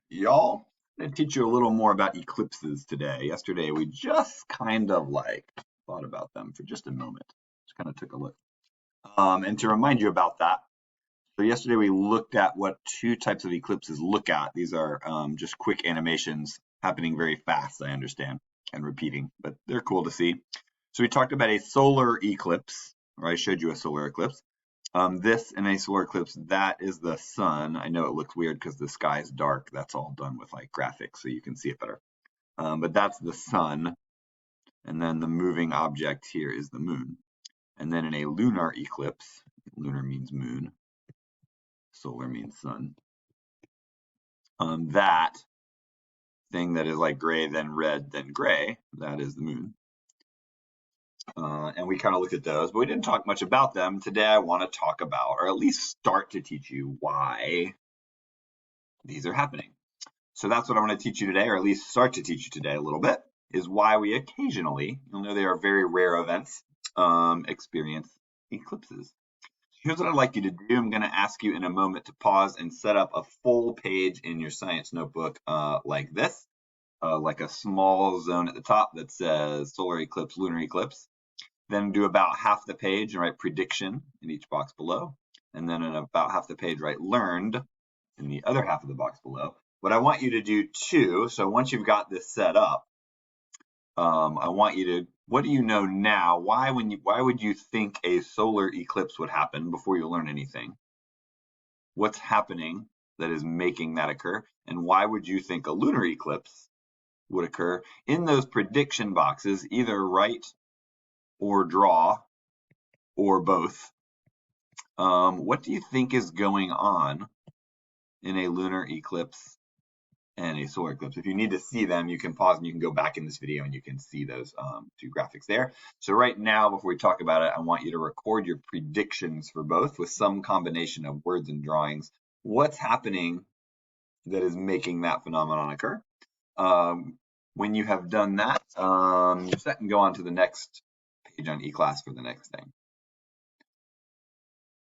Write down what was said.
Y'all, I'm gonna teach you a little more about eclipses today. Yesterday, we just kind of like thought about them for just a moment. Just kind of took a look. And to remind you about that, so yesterday we looked at what two types of eclipses look at. These are just quick animations happening very fast, I understand, and repeating, but they're cool to see. So we talked about a solar eclipse, or I showed you a solar eclipse. This in a solar eclipse, that is the sun. I know it looks weird because the sky is dark. That's all done with like graphics so you can see it better. But that's the sun. And then the moving object here is the moon. And then in a lunar eclipse, lunar means moon, solar means sun. That thing that is like gray, then red, then gray, that is the moon. And we kind of looked at those, but we didn't talk much about them. Today I want to talk about, or at least start to teach you why these are happening. So that's what I'm going to teach you today, or at least start to teach you today a little bit, is why we occasionally, you'll know they are very rare events, experience eclipses. Here's what I'd like you to do. I'm going to ask you in a moment to pause and set up a full page in your science notebook like this, like a small zone at the top that says solar eclipse, lunar eclipse. Then do about half the page and write prediction in each box below. And then in about half the page, write learned in the other half of the box below. What I want you to do too, so once you've got this set up, I want you to, what do you know now? Why would you think a solar eclipse would happen before you learn anything? What's happening that is making that occur? And why would you think a lunar eclipse would occur? In those prediction boxes, either write or draw or both. What do you think is going on in a lunar eclipse and a solar eclipse? If you need to see them, you can pause and you can go back in this video and you can see those two graphics there. So right now, before we talk about it, I want you to record your predictions for both with some combination of words and drawings. What's happening that is making that phenomenon occur? When you have done that, you're set and go on to the next page on eClass for the next thing.